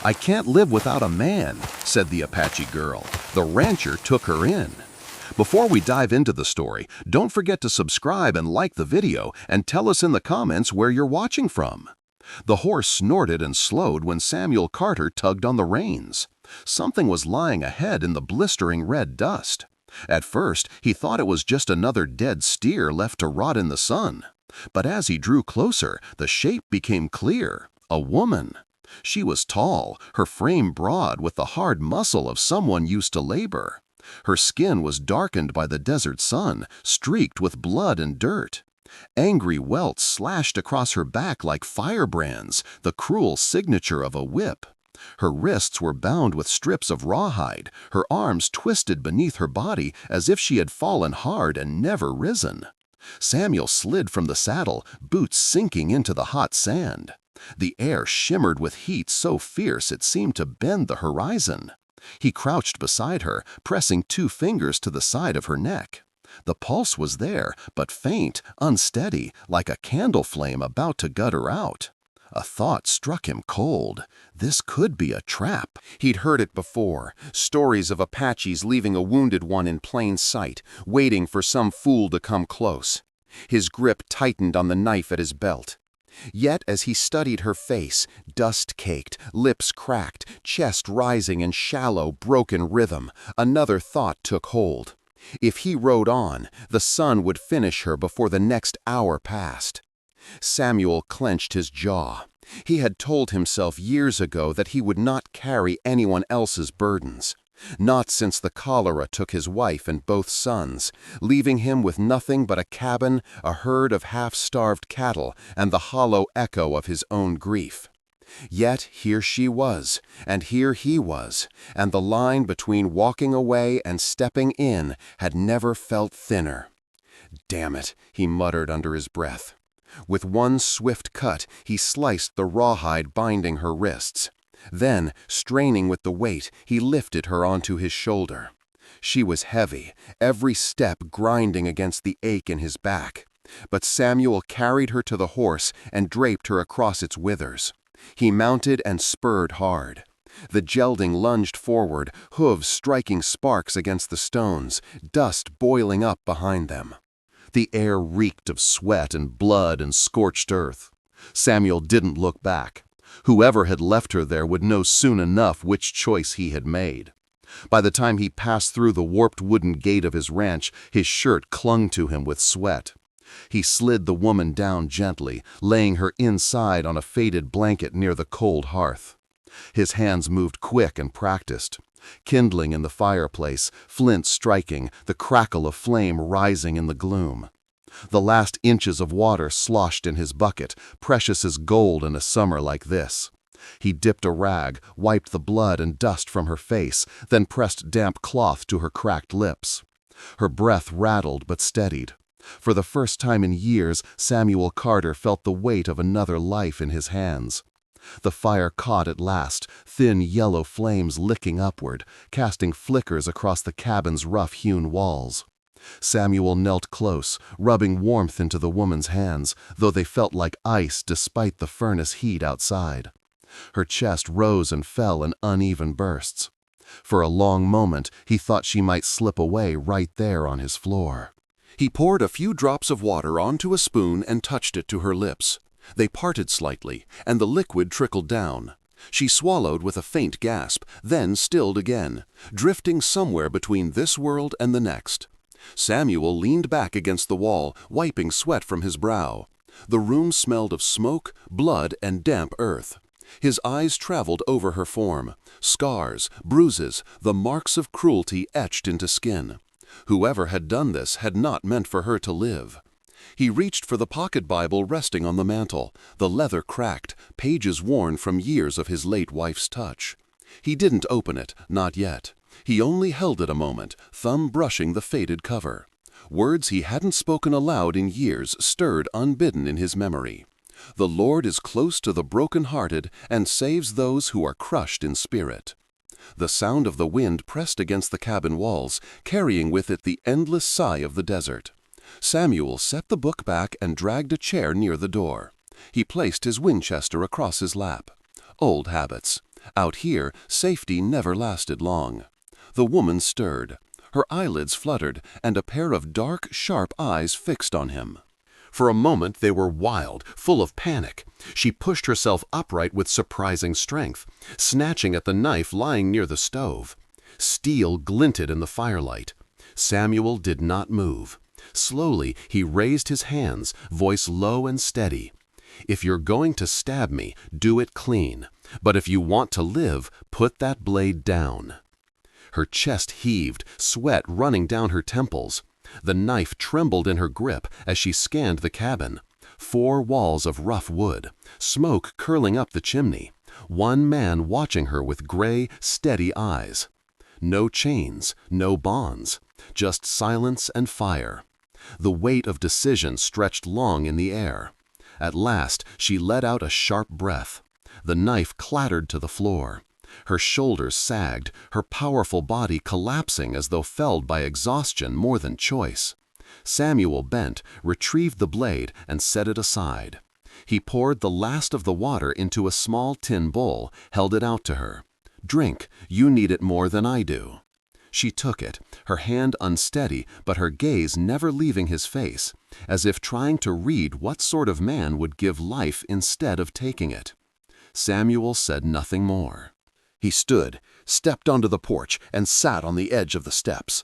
"I can't live without a man," said the Apache girl. The rancher took her in. Before we dive into the story, don't forget to subscribe and like the video and tell us in the comments where you're watching from. The horse snorted and slowed when Samuel Carter tugged on the reins. Something was lying ahead in the blistering red dust. At first, he thought it was just another dead steer left to rot in the sun. But as he drew closer, the shape became clear. A woman. She was tall, her frame broad with the hard muscle of someone used to labor. Her skin was darkened by the desert sun, streaked with blood and dirt. Angry welts slashed across her back like firebrands, the cruel signature of a whip. Her wrists were bound with strips of rawhide, her arms twisted beneath her body as if she had fallen hard and never risen. Samuel slid from the saddle, boots sinking into the hot sand. The air shimmered with heat so fierce it seemed to bend the horizon. He crouched beside her, pressing 2 fingers to the side of her neck. The pulse was there, but faint, unsteady, like a candle flame about to gutter out. A thought struck him cold. This could be a trap. He'd heard it before, stories of Apaches leaving a wounded one in plain sight, waiting for some fool to come close. His grip tightened on the knife at his belt. Yet as he studied her face, dust-caked, lips cracked, chest rising in shallow, broken rhythm, another thought took hold. If he rode on, the sun would finish her before the next hour passed. Samuel clenched his jaw. He had told himself years ago that he would not carry anyone else's burdens. Not since the cholera took his wife and both sons, leaving him with nothing but a cabin, a herd of half-starved cattle, and the hollow echo of his own grief. Yet here she was, and here he was, and the line between walking away and stepping in had never felt thinner. "Damn it," he muttered under his breath. With one swift cut, he sliced the rawhide binding her wrists. Then, straining with the weight, he lifted her onto his shoulder. She was heavy, every step grinding against the ache in his back. But Samuel carried her to the horse and draped her across its withers. He mounted and spurred hard. The gelding lunged forward, hooves striking sparks against the stones, dust boiling up behind them. The air reeked of sweat and blood and scorched earth. Samuel didn't look back. Whoever had left her there would know soon enough which choice he had made. By the time he passed through the warped wooden gate of his ranch, his shirt clung to him with sweat. He slid the woman down gently, laying her inside on a faded blanket near the cold hearth. His hands moved quick and practiced. Kindling in the fireplace, flint striking, the crackle of flame rising in the gloom. The last inches of water sloshed in his bucket, precious as gold in a summer like this. He dipped a rag, wiped the blood and dust from her face, then pressed damp cloth to her cracked lips. Her breath rattled but steadied. For the first time in years, Samuel Carter felt the weight of another life in his hands. The fire caught at last, thin yellow flames licking upward, casting flickers across the cabin's rough-hewn walls. Samuel knelt close, rubbing warmth into the woman's hands, though they felt like ice despite the furnace heat outside. Her chest rose and fell in uneven bursts. For a long moment, he thought she might slip away right there on his floor. He poured a few drops of water onto a spoon and touched it to her lips. They parted slightly, and the liquid trickled down. She swallowed with a faint gasp, then stilled again, drifting somewhere between this world and the next. Samuel leaned back against the wall, wiping sweat from his brow. The room smelled of smoke, blood, and damp earth. His eyes traveled over her form. Scars, bruises, the marks of cruelty etched into skin. Whoever had done this had not meant for her to live. He reached for the pocket Bible resting on the mantel, the leather cracked, pages worn from years of his late wife's touch. He didn't open it, not yet. He only held it a moment, thumb brushing the faded cover. Words he hadn't spoken aloud in years stirred unbidden in his memory. "The Lord is close to the broken-hearted and saves those who are crushed in spirit." The sound of the wind pressed against the cabin walls, carrying with it the endless sigh of the desert. Samuel set the book back and dragged a chair near the door. He placed his Winchester across his lap. Old habits. Out here, safety never lasted long. The woman stirred. Her eyelids fluttered, and a pair of dark, sharp eyes fixed on him. For a moment they were wild, full of panic. She pushed herself upright with surprising strength, snatching at the knife lying near the stove. Steel glinted in the firelight. Samuel did not move. Slowly, he raised his hands, voice low and steady. "If you're going to stab me, do it clean. But if you want to live, put that blade down." Her chest heaved, sweat running down her temples. The knife trembled in her grip as she scanned the cabin. 4 walls of rough wood, smoke curling up the chimney, one man watching her with gray, steady eyes. No chains, no bonds, just silence and fire. The weight of decision stretched long in the air. At last, she let out a sharp breath. The knife clattered to the floor. Her shoulders sagged, her powerful body collapsing as though felled by exhaustion more than choice. Samuel bent, retrieved the blade, and set it aside. He poured the last of the water into a small tin bowl, held it out to her. "Drink, you need it more than I do." She took it, her hand unsteady, but her gaze never leaving his face, as if trying to read what sort of man would give life instead of taking it. Samuel said nothing more. He stood, stepped onto the porch, and sat on the edge of the steps.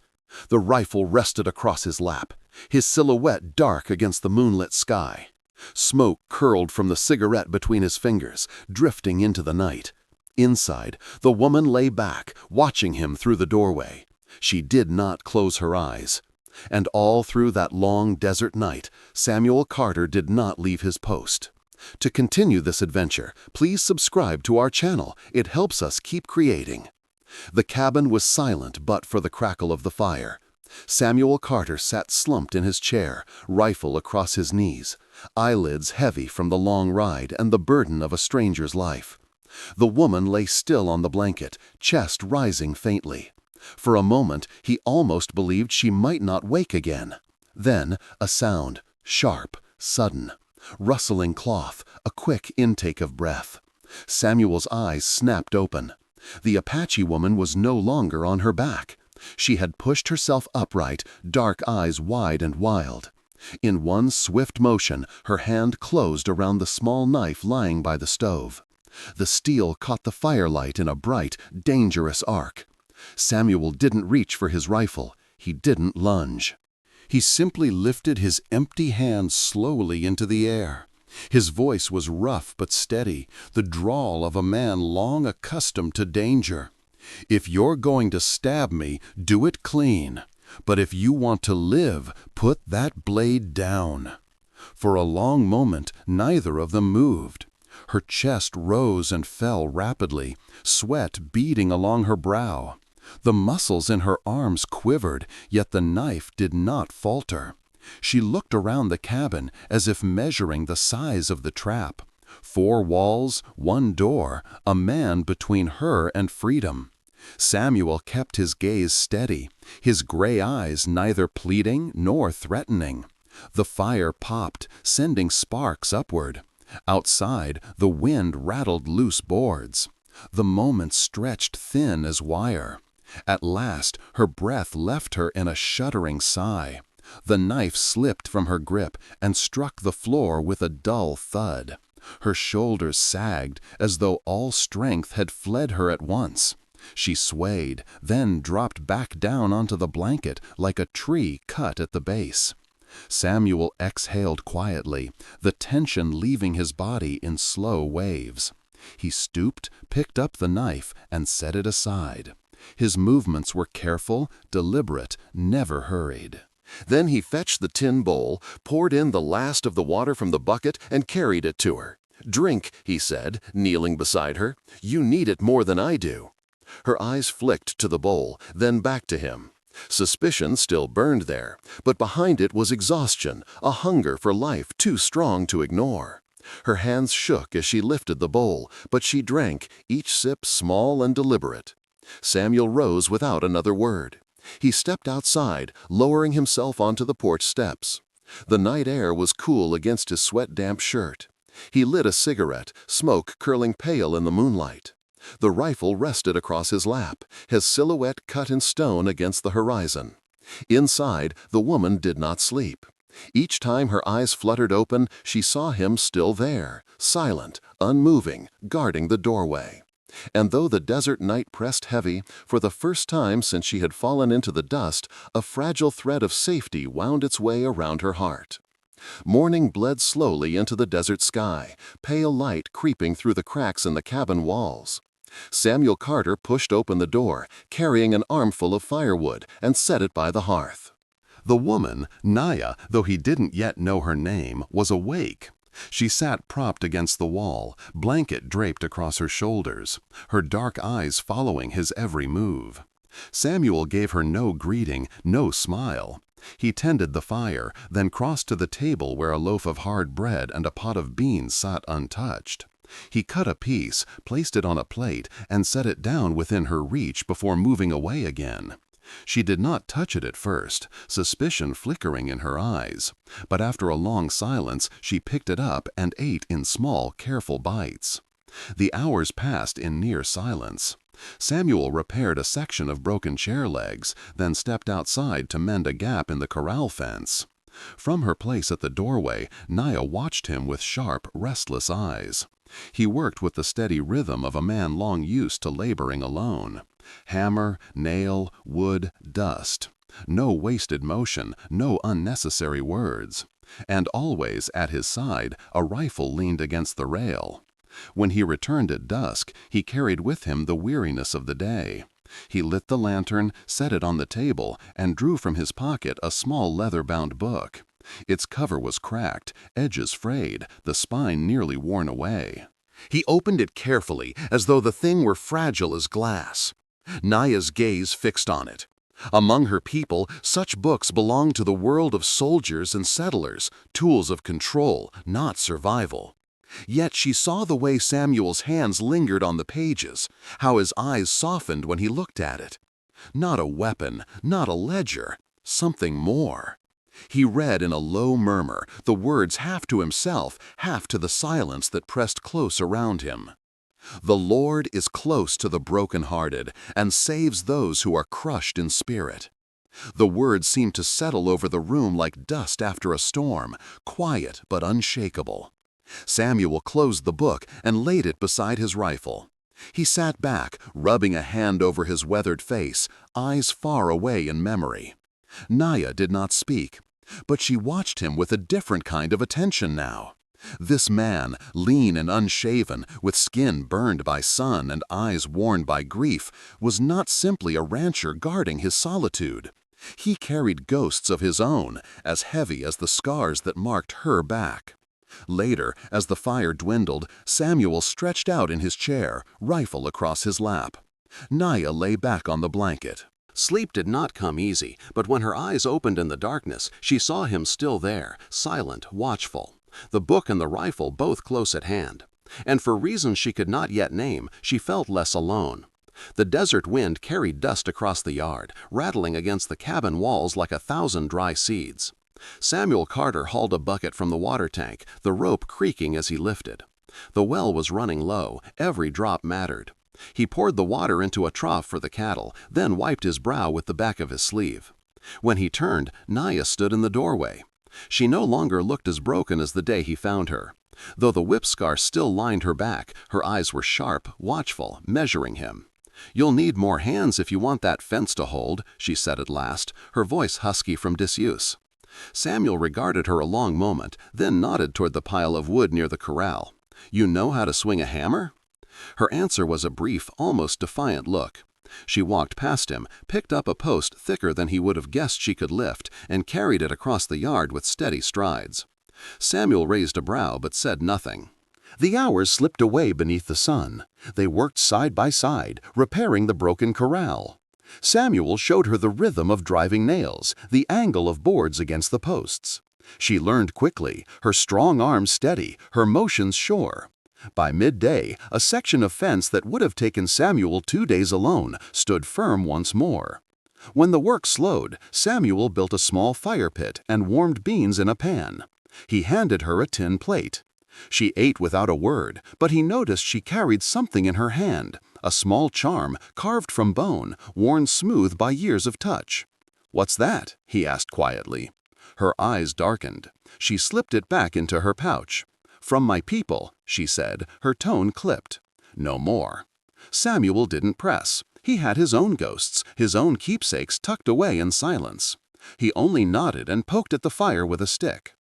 The rifle rested across his lap, his silhouette dark against the moonlit sky. Smoke curled from the cigarette between his fingers, drifting into the night. Inside, the woman lay back, watching him through the doorway. She did not close her eyes. And all through that long desert night, Samuel Carter did not leave his post. To continue this adventure, please subscribe to our channel. It helps us keep creating. The cabin was silent but for the crackle of the fire. Samuel Carter sat slumped in his chair, rifle across his knees, eyelids heavy from the long ride and the burden of a stranger's life. The woman lay still on the blanket, chest rising faintly. For a moment, he almost believed she might not wake again. Then, a sound, sharp, sudden. Rustling cloth, a quick intake of breath. Samuel's eyes snapped open. The Apache woman was no longer on her back. She had pushed herself upright, dark eyes wide and wild. In one swift motion, her hand closed around the small knife lying by the stove. The steel caught the firelight in a bright, dangerous arc. Samuel didn't reach for his rifle. He didn't lunge. He simply lifted his empty hand slowly into the air. His voice was rough but steady, the drawl of a man long accustomed to danger. "If you're going to stab me, do it clean. But if you want to live, put that blade down." For a long moment, neither of them moved. Her chest rose and fell rapidly, sweat beading along her brow. The muscles in her arms quivered, yet the knife did not falter. She looked around the cabin as if measuring the size of the trap. 4 walls, 1 door, a man between her and freedom. Samuel kept his gaze steady, his gray eyes neither pleading nor threatening. The fire popped, sending sparks upward. Outside, the wind rattled loose boards. The moments stretched thin as wire. At last, her breath left her in a shuddering sigh. The knife slipped from her grip and struck the floor with a dull thud. Her shoulders sagged as though all strength had fled her at once. She swayed, then dropped back down onto the blanket like a tree cut at the base. Samuel exhaled quietly, the tension leaving his body in slow waves. He stooped, picked up the knife, and set it aside. His movements were careful, deliberate, never hurried. Then he fetched the tin bowl, poured in the last of the water from the bucket, and carried it to her. "Drink," he said, kneeling beside her. "You need it more than I do." Her eyes flicked to the bowl, then back to him. Suspicion still burned there, but behind it was exhaustion, a hunger for life too strong to ignore. Her hands shook as she lifted the bowl, but she drank, each sip small and deliberate. Samuel rose without another word. He stepped outside, lowering himself onto the porch steps. The night air was cool against his sweat-damp shirt. He lit a cigarette, smoke curling pale in the moonlight. The rifle rested across his lap, his silhouette cut in stone against the horizon. Inside, the woman did not sleep. Each time her eyes fluttered open, she saw him still there, silent, unmoving, guarding the doorway. And though the desert night pressed heavy, for the first time since she had fallen into the dust, a fragile thread of safety wound its way around her heart. Morning bled slowly into the desert sky, pale light creeping through the cracks in the cabin walls. Samuel Carter pushed open the door, carrying an armful of firewood, and set it by the hearth. The woman, Naya, though he didn't yet know her name, was awake. She sat propped against the wall, blanket draped across her shoulders, her dark eyes following his every move. Samuel gave her no greeting, no smile. He tended the fire, then crossed to the table where a loaf of hard bread and a pot of beans sat untouched. He cut a piece, placed it on a plate, and set it down within her reach before moving away again. She did not touch it at first, suspicion flickering in her eyes, but after a long silence she picked it up and ate in small, careful bites. The hours passed in near silence. Samuel repaired a section of broken chair legs, then stepped outside to mend a gap in the corral fence. From her place at the doorway, Naya watched him with sharp, restless eyes. He worked with the steady rhythm of a man long used to laboring alone. Hammer, nail, wood, dust. No wasted motion, no unnecessary words. And always, at his side, a rifle leaned against the rail. When he returned at dusk, he carried with him the weariness of the day. He lit the lantern, set it on the table, and drew from his pocket a small leather-bound book. Its cover was cracked, edges frayed, the spine nearly worn away. He opened it carefully, as though the thing were fragile as glass. Naya's gaze fixed on it. Among her people, such books belonged to the world of soldiers and settlers, tools of control, not survival. Yet she saw the way Samuel's hands lingered on the pages, how his eyes softened when he looked at it. Not a weapon, not a ledger, something more. He read in a low murmur, the words half to himself, half to the silence that pressed close around him. "The Lord is close to the brokenhearted and saves those who are crushed in spirit." The words seemed to settle over the room like dust after a storm, quiet but unshakable. Samuel closed the book and laid it beside his rifle. He sat back, rubbing a hand over his weathered face, eyes far away in memory. Naya did not speak, but she watched him with a different kind of attention now. This man, lean and unshaven, with skin burned by sun and eyes worn by grief, was not simply a rancher guarding his solitude. He carried ghosts of his own, as heavy as the scars that marked her back. Later, as the fire dwindled, Samuel stretched out in his chair, rifle across his lap. Naya lay back on the blanket. Sleep did not come easy, but when her eyes opened in the darkness, she saw him still there, silent, watchful. The book and the rifle both close at hand. And for reasons she could not yet name, she felt less alone. The desert wind carried dust across the yard, rattling against the cabin walls like 1,000 dry seeds. Samuel Carter hauled a bucket from the water tank, the rope creaking as he lifted. The well was running low, every drop mattered. He poured the water into a trough for the cattle, then wiped his brow with the back of his sleeve. When he turned, Naya stood in the doorway. She no longer looked as broken as the day he found her. Though the whip scar still lined her back, her eyes were sharp, watchful, measuring him. "You'll need more hands if you want that fence to hold," she said at last, her voice husky from disuse. Samuel regarded her a long moment, then nodded toward the pile of wood near the corral. "You know how to swing a hammer?" Her answer was a brief, almost defiant look. She walked past him, picked up a post thicker than he would have guessed she could lift, and carried it across the yard with steady strides. Samuel raised a brow but said nothing. The hours slipped away beneath the sun. They worked side by side, repairing the broken corral. Samuel showed her the rhythm of driving nails, the angle of boards against the posts. She learned quickly, her strong arms steady, her motions sure. By midday, a section of fence that would have taken Samuel 2 days alone stood firm once more. When the work slowed, Samuel built a small fire pit and warmed beans in a pan. He handed her a tin plate. She ate without a word, but he noticed she carried something in her hand, a small charm carved from bone, worn smooth by years of touch. "What's that?" he asked quietly. Her eyes darkened. She slipped it back into her pouch. "From my people," she said, her tone clipped. No more. Samuel didn't press. He had his own ghosts, his own keepsakes tucked away in silence. He only nodded and poked at the fire with a stick.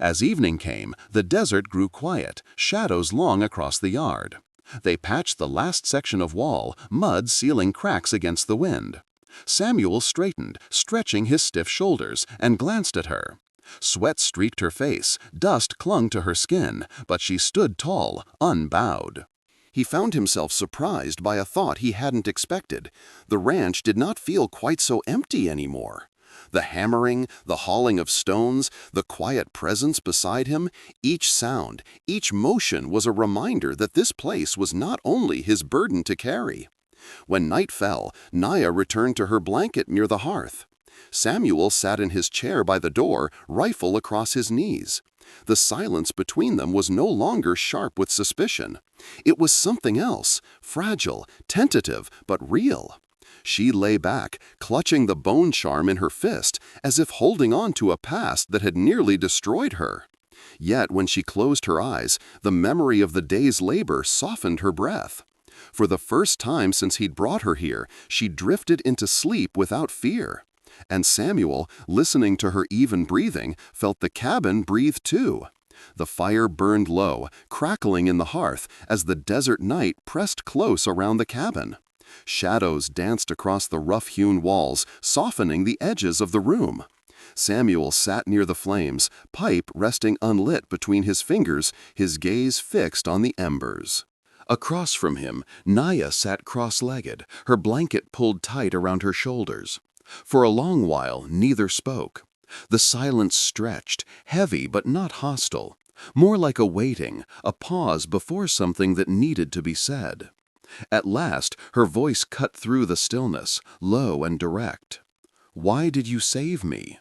As evening came, the desert grew quiet, shadows long across the yard. They patched the last section of wall, mud sealing cracks against the wind. Samuel straightened, stretching his stiff shoulders, and glanced at her. Sweat streaked her face, dust clung to her skin, but she stood tall, unbowed. He found himself surprised by a thought he hadn't expected. The ranch did not feel quite so empty anymore. The hammering, the hauling of stones, the quiet presence beside him, each sound, each motion was a reminder that this place was not only his burden to carry. When night fell, Naya returned to her blanket near the hearth. Samuel sat in his chair by the door, rifle across his knees. The silence between them was no longer sharp with suspicion. It was something else, fragile, tentative, but real. She lay back, clutching the bone charm in her fist, as if holding on to a past that had nearly destroyed her. Yet when she closed her eyes, the memory of the day's labor softened her breath. For the first time since he'd brought her here, she drifted into sleep without fear. And Samuel, listening to her even breathing, felt the cabin breathe too. The fire burned low, crackling in the hearth as the desert night pressed close around the cabin. Shadows danced across the rough-hewn walls, softening the edges of the room. Samuel sat near the flames, pipe resting unlit between his fingers, his gaze fixed on the embers. Across from him, Naya sat cross-legged, her blanket pulled tight around her shoulders. For a long while, neither spoke. The silence stretched, heavy but not hostile, more like a waiting, a pause before something that needed to be said. At last, her voice cut through the stillness, low and direct. "Why did you save me?"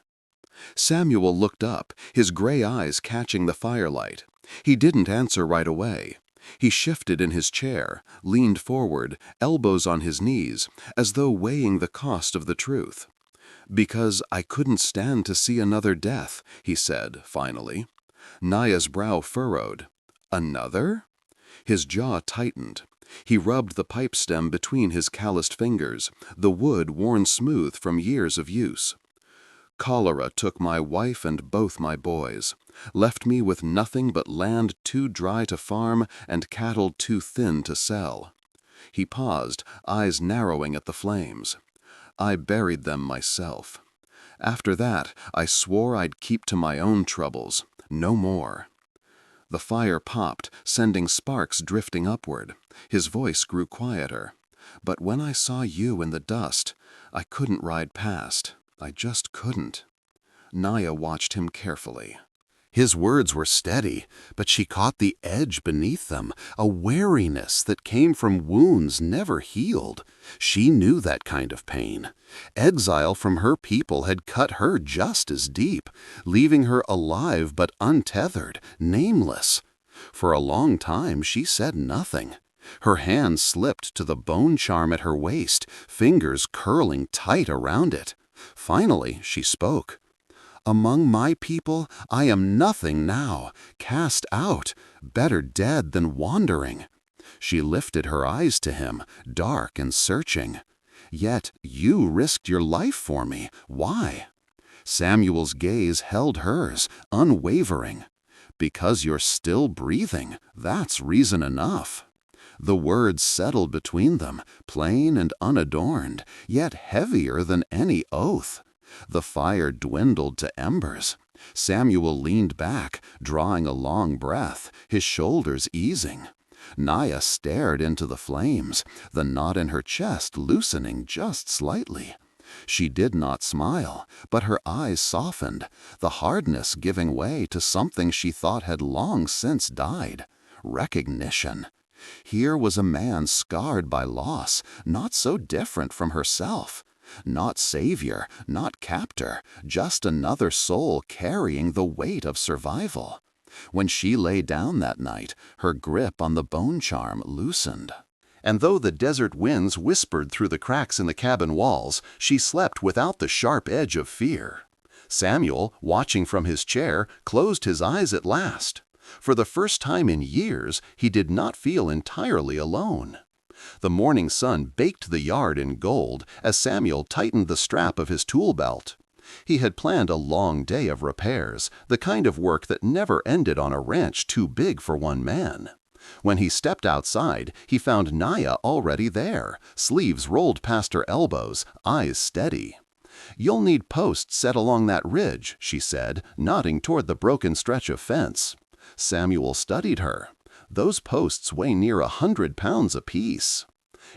Samuel looked up, his gray eyes catching the firelight. He didn't answer right away. He shifted in his chair, leaned forward, elbows on his knees, as though weighing the cost of the truth. "Because I couldn't stand to see another death," he said, finally. Naya's brow furrowed. "Another?" His jaw tightened. He rubbed the pipe stem between his calloused fingers, the wood worn smooth from years of use. "Cholera took my wife and both my boys, left me with nothing but land too dry to farm and cattle too thin to sell." He paused, eyes narrowing at the flames. "I buried them myself. After that, I swore I'd keep to my own troubles, no more." The fire popped, sending sparks drifting upward. His voice grew quieter. "But when I saw you in the dust, I couldn't ride past. I just couldn't." Naya watched him carefully. His words were steady, but she caught the edge beneath them, a wariness that came from wounds never healed. She knew that kind of pain. Exile from her people had cut her just as deep, leaving her alive but untethered, nameless. For a long time she said nothing. Her hand slipped to the bone charm at her waist, fingers curling tight around it. Finally she spoke. "Among my people, I am nothing now, cast out, better dead than wandering." She lifted her eyes to him, dark and searching. "Yet you risked your life for me. Why?" Samuel's gaze held hers, unwavering. "Because you're still breathing, that's reason enough." The words settled between them, plain and unadorned, yet heavier than any oath. The fire dwindled to embers. Samuel leaned back, drawing a long breath, his shoulders easing. Naya stared into the flames, the knot in her chest loosening just slightly. She did not smile, but her eyes softened, the hardness giving way to something she thought had long since died: recognition. Here was a man scarred by loss, not so different from herself. Not savior, not captor, just another soul carrying the weight of survival. When she lay down that night, her grip on the bone charm loosened. And though the desert winds whispered through the cracks in the cabin walls, she slept without the sharp edge of fear. Samuel, watching from his chair, closed his eyes at last. For the first time in years, he did not feel entirely alone. The morning sun baked the yard in gold as Samuel tightened the strap of his tool belt. He had planned a long day of repairs, the kind of work that never ended on a ranch too big for one man. When he stepped outside, he found Naya already there, sleeves rolled past her elbows, eyes steady. "You'll need posts set along that ridge," she said, nodding toward the broken stretch of fence. Samuel studied her. "Those posts weigh near 100 pounds apiece."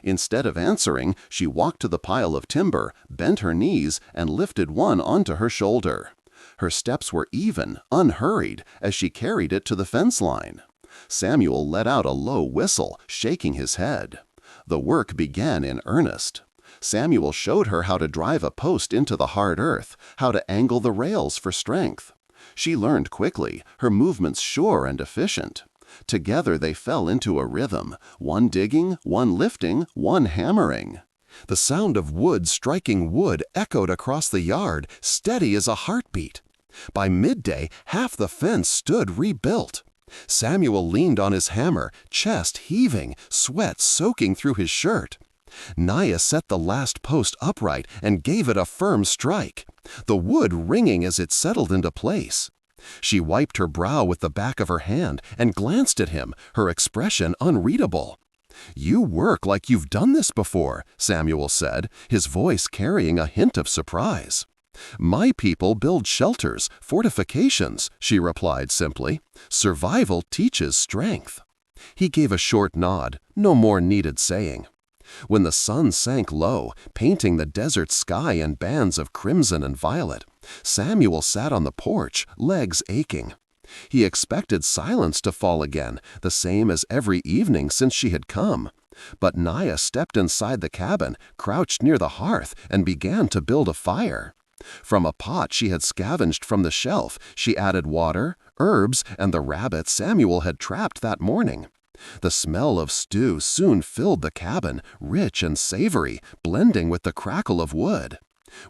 Instead of answering, she walked to the pile of timber, bent her knees, and lifted one onto her shoulder. Her steps were even, unhurried, as she carried it to the fence line. Samuel let out a low whistle, shaking his head. The work began in earnest. Samuel showed her how to drive a post into the hard earth, how to angle the rails for strength. She learned quickly, her movements sure and efficient. Together they fell into a rhythm, one digging, one lifting, one hammering. The sound of wood striking wood echoed across the yard, steady as a heartbeat. By midday, half the fence stood rebuilt. Samuel leaned on his hammer, chest heaving, sweat soaking through his shirt. Naya set the last post upright and gave it a firm strike, the wood ringing as it settled into place. She wiped her brow with the back of her hand and glanced at him, her expression unreadable. "You work like you've done this before," Samuel said, his voice carrying a hint of surprise. "My people build shelters, fortifications," she replied simply. "Survival teaches strength." He gave a short nod, no more needed saying. When the sun sank low, painting the desert sky in bands of crimson and violet, Samuel sat on the porch, legs aching. He expected silence to fall again, the same as every evening since she had come. But Naya stepped inside the cabin, crouched near the hearth, and began to build a fire. From a pot she had scavenged from the shelf, she added water, herbs, and the rabbit Samuel had trapped that morning. The smell of stew soon filled the cabin, rich and savory, blending with the crackle of wood.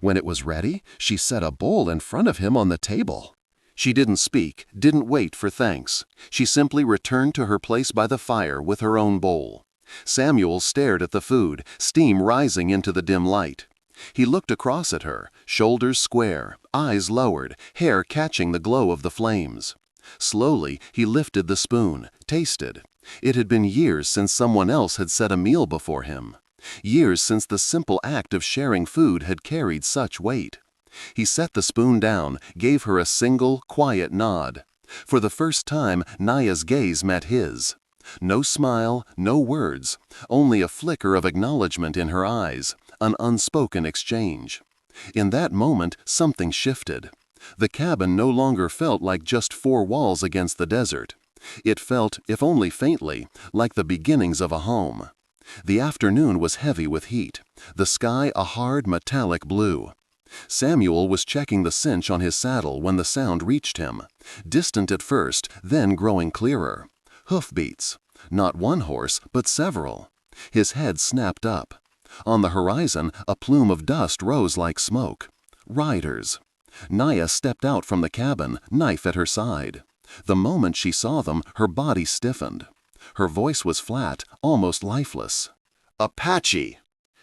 When it was ready, she set a bowl in front of him on the table. She didn't speak, didn't wait for thanks. She simply returned to her place by the fire with her own bowl. Samuel stared at the food, steam rising into the dim light. He looked across at her, shoulders square, eyes lowered, hair catching the glow of the flames. Slowly, he lifted the spoon, tasted. It had been years since someone else had set a meal before him. Years since the simple act of sharing food had carried such weight. He set the spoon down, gave her a single, quiet nod. For the first time, Naya's gaze met his. No smile, no words, only a flicker of acknowledgement in her eyes, an unspoken exchange. In that moment, something shifted. The cabin no longer felt like just four walls against the desert. It felt, if only faintly, like the beginnings of a home. The afternoon was heavy with heat, the sky a hard metallic blue. Samuel was checking the cinch on his saddle when the sound reached him, distant at first, then growing clearer. Hoofbeats. Not one horse, but several. His head snapped up. On the horizon, a plume of dust rose like smoke. Riders. Naya stepped out from the cabin, knife at her side. The moment she saw them, her body stiffened. Her voice was flat, almost lifeless. "Apache!"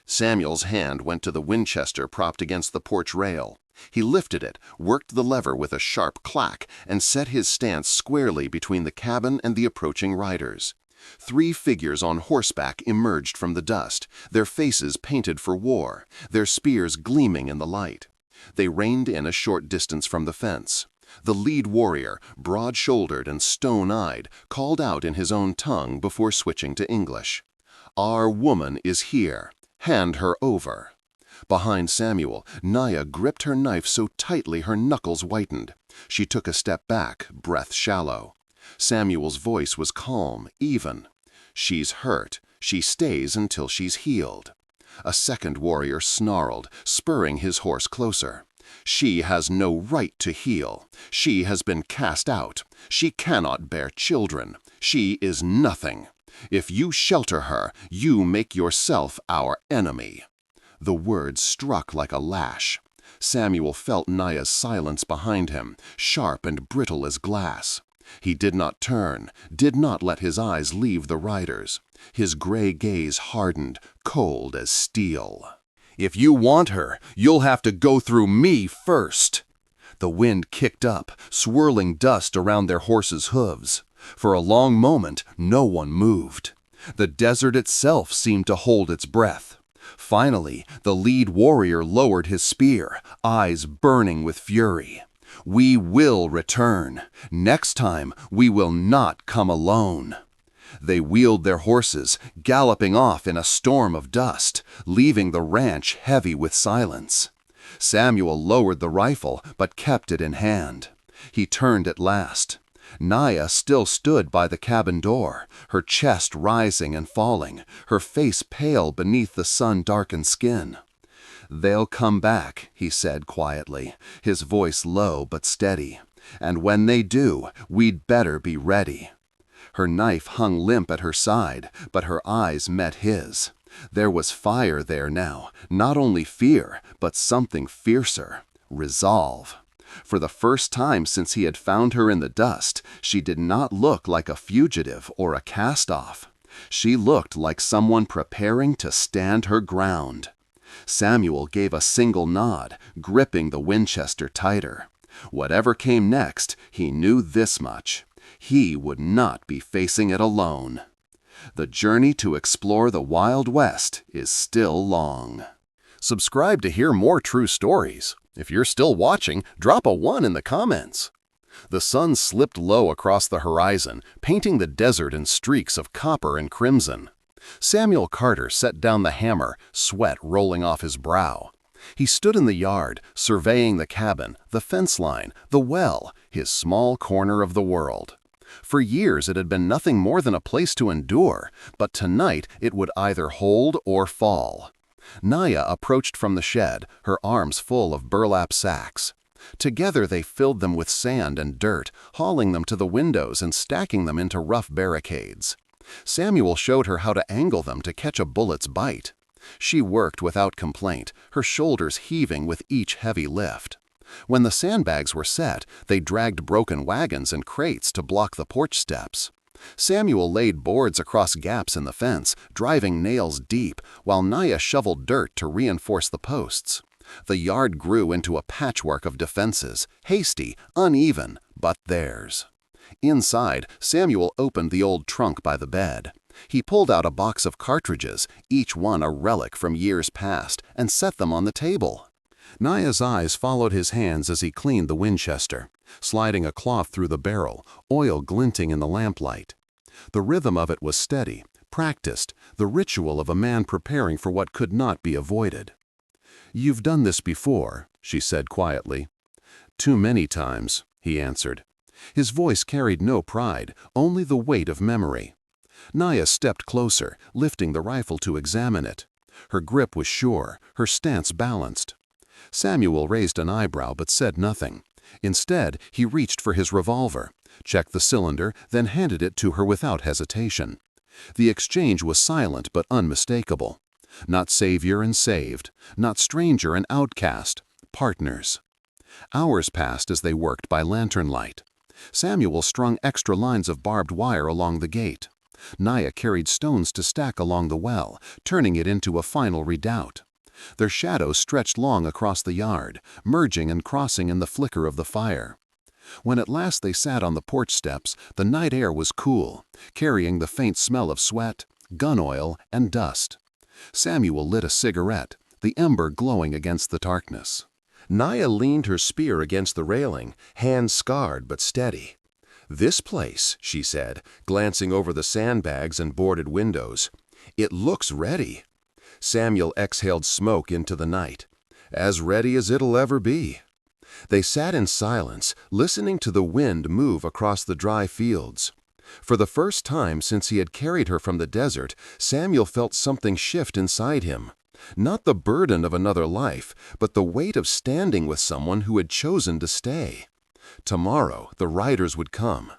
Samuel's hand went to the Winchester propped against the porch rail. He lifted it, worked the lever with a sharp clack, and set his stance squarely between the cabin and the approaching riders. 3 figures on horseback emerged from the dust, their faces painted for war, their spears gleaming in the light. They reined in a short distance from the fence. The lead warrior, broad-shouldered and stone-eyed, called out in his own tongue before switching to English. "Our woman is here. Hand her over." Behind Samuel, Naya gripped her knife so tightly her knuckles whitened. She took a step back, breath shallow. Samuel's voice was calm, even. "She's hurt. She stays until she's healed." A second warrior snarled, spurring his horse closer. She has no right to heal. She has been cast out. She cannot bear children. She is nothing. If you shelter her, you make yourself our enemy." The words struck like a lash. Samuel felt Naya's silence behind him, sharp and brittle as glass. He did not turn, did not let his eyes leave the riders. His gray gaze hardened, cold as steel. "If you want her, you'll have to go through me first." The wind kicked up, swirling dust around their horses' hooves. For a long moment, no one moved. The desert itself seemed to hold its breath. Finally, the lead warrior lowered his spear, eyes burning with fury. "We will return. Next time, we will not come alone." They wheeled their horses, galloping off in a storm of dust, leaving the ranch heavy with silence. Samuel lowered the rifle, but kept it in hand. He turned at last. Naya still stood by the cabin door, her chest rising and falling, her face pale beneath the sun-darkened skin. "They'll come back," he said quietly, his voice low but steady. "And when they do, we'd better be ready." Her knife hung limp at her side, but her eyes met his. There was fire there now, not only fear, but something fiercer, resolve. For the first time since he had found her in the dust, she did not look like a fugitive or a cast-off. She looked like someone preparing to stand her ground. Samuel gave a single nod, gripping the Winchester tighter. Whatever came next, he knew this much. He would not be facing it alone. The journey to explore the Wild West is still long. Subscribe to hear more true stories. If you're still watching, drop a 1 in the comments. The sun slipped low across the horizon, painting the desert in streaks of copper and crimson. Samuel Carter set down the hammer, sweat rolling off his brow. He stood in the yard, surveying the cabin, the fence line, the well, his small corner of the world. For years it had been nothing more than a place to endure, but tonight it would either hold or fall. Naya approached from the shed, her arms full of burlap sacks. Together they filled them with sand and dirt, hauling them to the windows and stacking them into rough barricades. Samuel showed her how to angle them to catch a bullet's bite. She worked without complaint, her shoulders heaving with each heavy lift. When the sandbags were set, they dragged broken wagons and crates to block the porch steps. Samuel laid boards across gaps in the fence, driving nails deep, while Naya shoveled dirt to reinforce the posts. The yard grew into a patchwork of defenses, hasty, uneven, but theirs. Inside, Samuel opened the old trunk by the bed. He pulled out a box of cartridges, each one a relic from years past, and set them on the table. Naya's eyes followed his hands as he cleaned the Winchester, sliding a cloth through the barrel, oil glinting in the lamplight. The rhythm of it was steady, practiced, the ritual of a man preparing for what could not be avoided. "You've done this before," she said quietly. "Too many times," he answered. His voice carried no pride, only the weight of memory. Naya stepped closer, lifting the rifle to examine it. Her grip was sure, her stance balanced. Samuel raised an eyebrow but said nothing. Instead, he reached for his revolver, checked the cylinder, then handed it to her without hesitation. The exchange was silent but unmistakable. Not savior and saved, not stranger and outcast, partners. Hours passed as they worked by lantern light. Samuel strung extra lines of barbed wire along the gate. Naya carried stones to stack along the well, turning it into a final redoubt. Their shadows stretched long across the yard, merging and crossing in the flicker of the fire. When at last they sat on the porch steps, the night air was cool, carrying the faint smell of sweat, gun oil, and dust. Samuel lit a cigarette, the ember glowing against the darkness. Naya leaned her spear against the railing, hands scarred but steady. "This place," she said, glancing over the sandbags and boarded windows. "It looks ready." Samuel exhaled smoke into the night. "As ready as it'll ever be." They sat in silence, listening to the wind move across the dry fields. For the first time since he had carried her from the desert, Samuel felt something shift inside him. Not the burden of another life, but the weight of standing with someone who had chosen to stay. Tomorrow, the riders would come.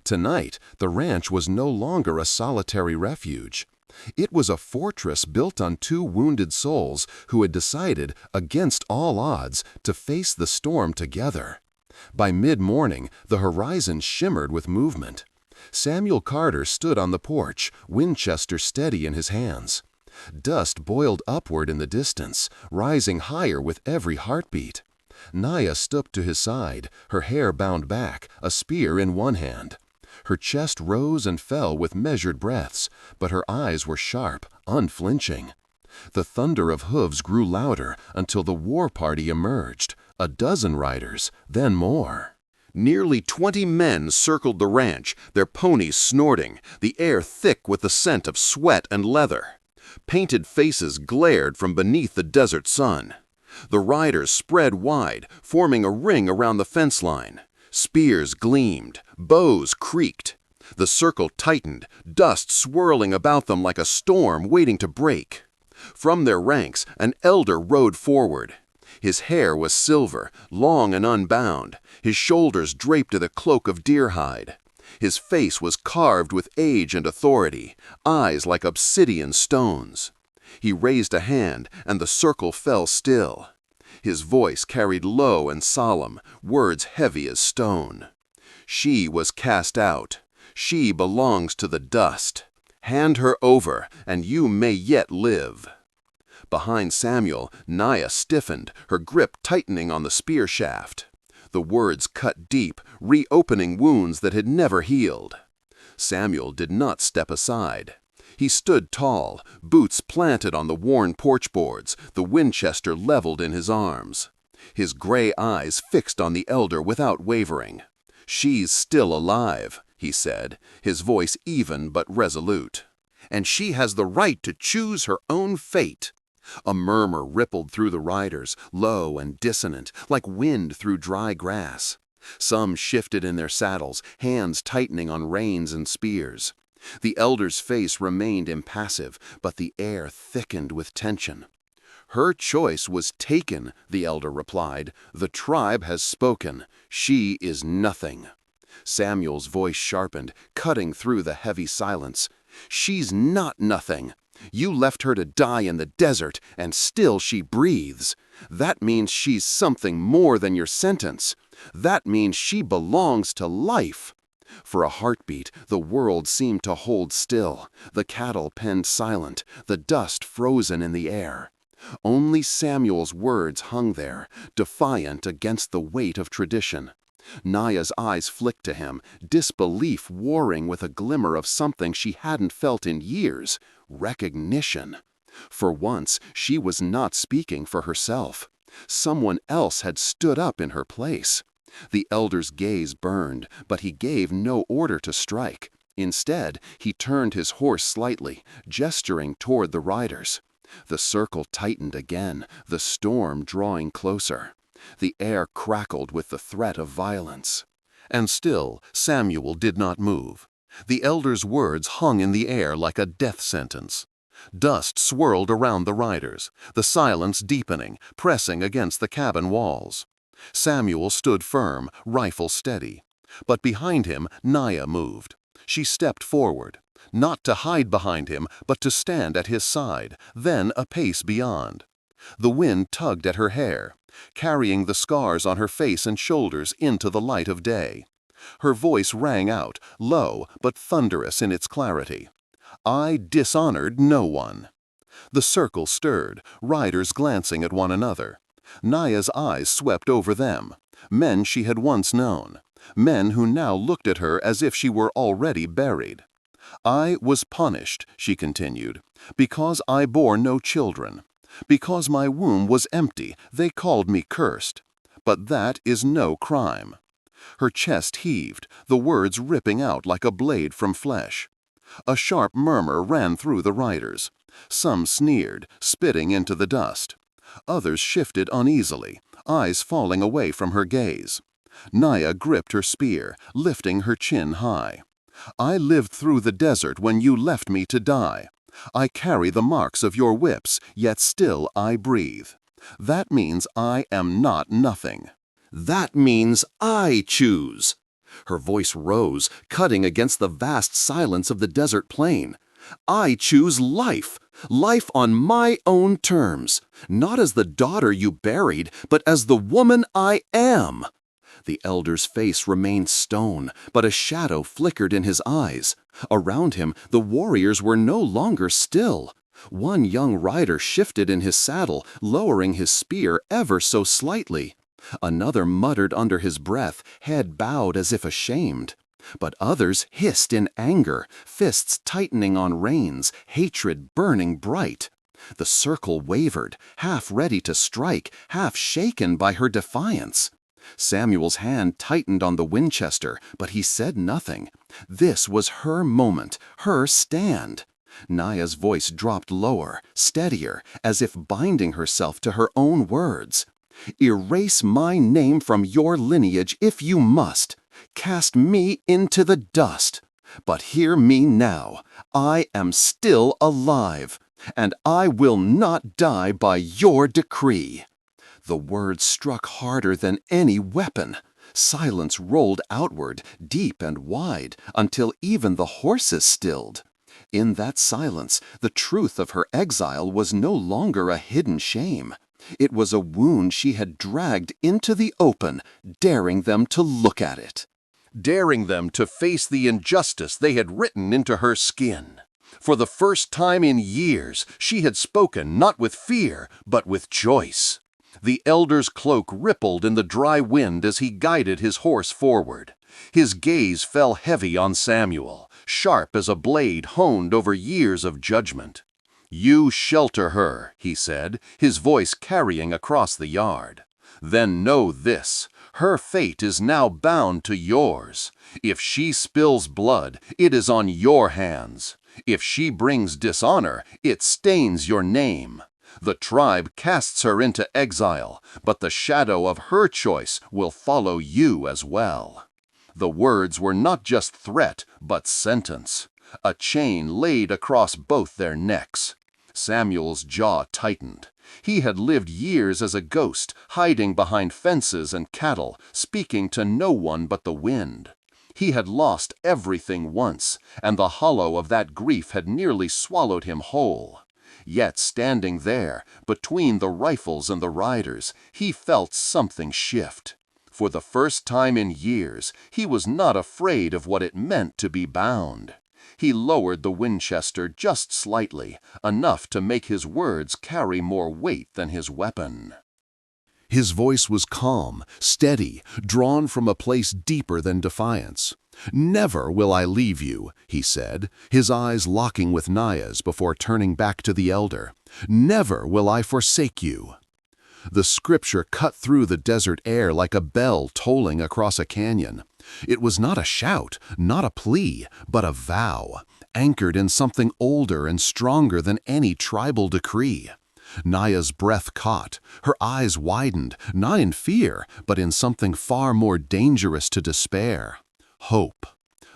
Tonight, the ranch was no longer a solitary refuge. It was a fortress built on two wounded souls who had decided, against all odds, to face the storm together. By mid-morning, the horizon shimmered with movement. Samuel Carter stood on the porch, Winchester steady in his hands. Dust boiled upward in the distance, rising higher with every heartbeat. Naya stooped to his side, her hair bound back, a spear in one hand. Her chest rose and fell with measured breaths, but her eyes were sharp, unflinching. The thunder of hooves grew louder until the war party emerged, a dozen riders, then more. Nearly 20 men circled the ranch, their ponies snorting, the air thick with the scent of sweat and leather. Painted faces glared from beneath the desert sun. The riders spread wide, forming a ring around the fence line. Spears gleamed, bows creaked. The circle tightened, dust swirling about them like a storm waiting to break. From their ranks, an elder rode forward. His hair was silver, long and unbound, his shoulders draped in a cloak of deer hide. His face was carved with age and authority, eyes like obsidian stones. He raised a hand, and the circle fell still. His voice carried low and solemn, words heavy as stone. She was cast out. She belongs to the dust. Hand her over, and you may yet live. Behind Samuel, Naya stiffened, her grip tightening on the spear shaft. The words cut deep, reopening wounds that had never healed. Samuel did not step aside. He stood tall, boots planted on the worn porch boards, the Winchester leveled in his arms. His gray eyes fixed on the elder without wavering. "She's still alive," he said, his voice even but resolute. "And she has the right to choose her own fate." A murmur rippled through the riders, low and dissonant, like wind through dry grass. Some shifted in their saddles, hands tightening on reins and spears. The elder's face remained impassive, but the air thickened with tension. "Her choice was taken," the elder replied. "The tribe has spoken. She is nothing." Samuel's voice sharpened, cutting through the heavy silence. "She's not nothing. You left her to die in the desert, and still she breathes. That means she's something more than your sentence. That means she belongs to life." For a heartbeat, the world seemed to hold still, the cattle penned silent, the dust frozen in the air. Only Samuel's words hung there, defiant against the weight of tradition. Naya's eyes flicked to him, disbelief warring with a glimmer of something she hadn't felt in years, recognition. For once, she was not speaking for herself. Someone else had stood up in her place. The elder's gaze burned, but he gave no order to strike. Instead, he turned his horse slightly, gesturing toward the riders. The circle tightened again, the storm drawing closer. The air crackled with the threat of violence. And still, Samuel did not move. The elder's words hung in the air like a death sentence. Dust swirled around the riders, the silence deepening, pressing against the cabin walls. Samuel stood firm, rifle steady. But behind him, Naya moved. She stepped forward, not to hide behind him, but to stand at his side, then a pace beyond. The wind tugged at her hair, carrying the scars on her face and shoulders into the light of day. Her voice rang out, low but thunderous in its clarity. "I dishonored no one." The circle stirred, riders glancing at one another. Naya's eyes swept over them, men she had once known, men who now looked at her as if she were already buried. "I was punished," she continued, "because I bore no children. Because my womb was empty, they called me cursed. But that is no crime." Her chest heaved, the words ripping out like a blade from flesh. A sharp murmur ran through the riders. Some sneered, spitting into the dust. Others shifted uneasily, eyes falling away from her gaze. Naya gripped her spear, lifting her chin high. "I lived through the desert when you left me to die. I carry the marks of your whips, yet still I breathe. That means I am not nothing. That means I choose." Her voice rose, cutting against the vast silence of the desert plain. "I choose life, life on my own terms, not as the daughter you buried, but as the woman I am." The elder's face remained stone, but a shadow flickered in his eyes. Around him, the warriors were no longer still. One young rider shifted in his saddle, lowering his spear ever so slightly. Another muttered under his breath, head bowed as if ashamed. But others hissed in anger, fists tightening on reins, hatred burning bright. The circle wavered, half ready to strike, half shaken by her defiance. Samuel's hand tightened on the Winchester, but he said nothing. This was her moment, her stand. Naya's voice dropped lower, steadier, as if binding herself to her own words. "Erase my name from your lineage if you must. Cast me into the dust. But hear me now. I am still alive, and I will not die by your decree." The words struck harder than any weapon. Silence rolled outward, deep and wide, until even the horses stilled. In that silence, the truth of her exile was no longer a hidden shame. It was a wound she had dragged into the open, daring them to look at it. Daring them to face the injustice they had written into her skin. For the first time in years, she had spoken not with fear, but with choice. The elder's cloak rippled in the dry wind as he guided his horse forward. His gaze fell heavy on Samuel, sharp as a blade honed over years of judgment. "You shelter her," he said, his voice carrying across the yard. "Then know this, her fate is now bound to yours. If she spills blood, it is on your hands. If she brings dishonor, it stains your name. The tribe casts her into exile, but the shadow of her choice will follow you as well." The words were not just threat, but sentence. A chain laid across both their necks. Samuel's jaw tightened. He had lived years as a ghost, hiding behind fences and cattle, speaking to no one but the wind. He had lost everything once, and the hollow of that grief had nearly swallowed him whole. Yet standing there, between the rifles and the riders, he felt something shift. For the first time in years, he was not afraid of what it meant to be bound. He lowered the Winchester just slightly, enough to make his words carry more weight than his weapon. His voice was calm, steady, drawn from a place deeper than defiance. "Never will I leave you," he said, his eyes locking with Naya's before turning back to the elder. "Never will I forsake you." The scripture cut through the desert air like a bell tolling across a canyon. It was not a shout, not a plea, but a vow, anchored in something older and stronger than any tribal decree. Naya's breath caught, her eyes widened, not in fear, but in something far more dangerous to despair. Hope.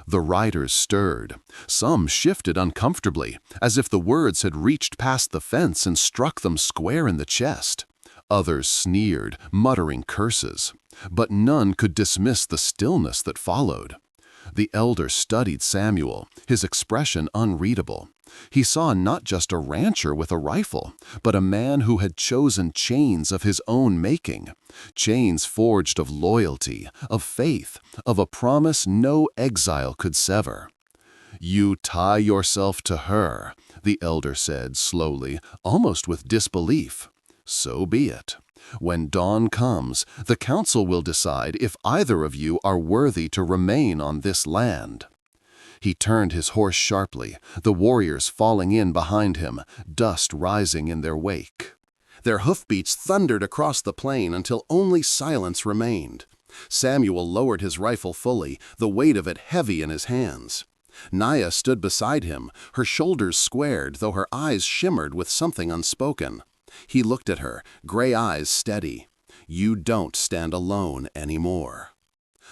The riders stirred. Some shifted uncomfortably, as if the words had reached past the fence and struck them square in the chest. Others sneered, muttering curses. But none could dismiss the stillness that followed. The elder studied Samuel, his expression unreadable. He saw not just a rancher with a rifle, but a man who had chosen chains of his own making, chains forged of loyalty, of faith, of a promise no exile could sever. "You tie yourself to her," the elder said slowly, almost with disbelief. "So be it. When dawn comes, the council will decide if either of you are worthy to remain on this land." He turned his horse sharply, the warriors falling in behind him, dust rising in their wake. Their hoofbeats thundered across the plain until only silence remained. Samuel lowered his rifle fully, the weight of it heavy in his hands. Naya stood beside him, her shoulders squared, though her eyes shimmered with something unspoken. He looked at her, gray eyes steady. "You don't stand alone anymore."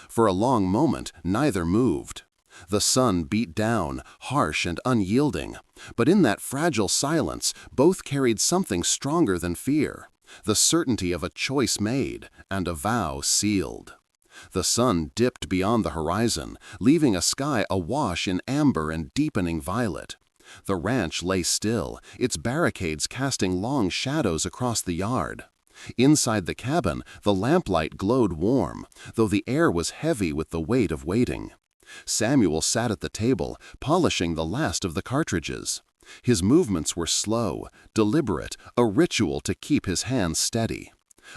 For a long moment, neither moved. The sun beat down, harsh and unyielding, but in that fragile silence, both carried something stronger than fear, the certainty of a choice made and a vow sealed. The sun dipped beyond the horizon, leaving a sky awash in amber and deepening violet. The ranch lay still, its barricades casting long shadows across the yard. Inside the cabin, the lamplight glowed warm, though the air was heavy with the weight of waiting. Samuel sat at the table, polishing the last of the cartridges. His movements were slow, deliberate, a ritual to keep his hands steady.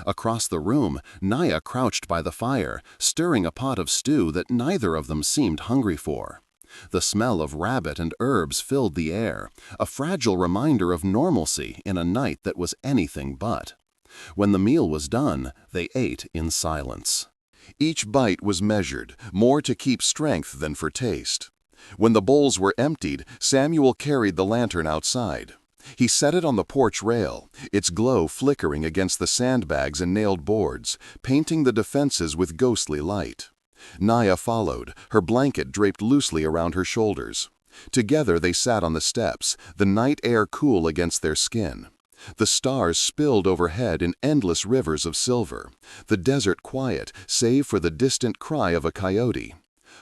Across the room, Naya crouched by the fire, stirring a pot of stew that neither of them seemed hungry for. The smell of rabbit and herbs filled the air, a fragile reminder of normalcy in a night that was anything but. When the meal was done, they ate in silence. Each bite was measured, more to keep strength than for taste. When the bowls were emptied, Samuel carried the lantern outside. He set it on the porch rail, its glow flickering against the sandbags and nailed boards, painting the defenses with ghostly light. Naya followed, her blanket draped loosely around her shoulders. Together they sat on the steps, the night air cool against their skin. The stars spilled overhead in endless rivers of silver, the desert quiet save for the distant cry of a coyote.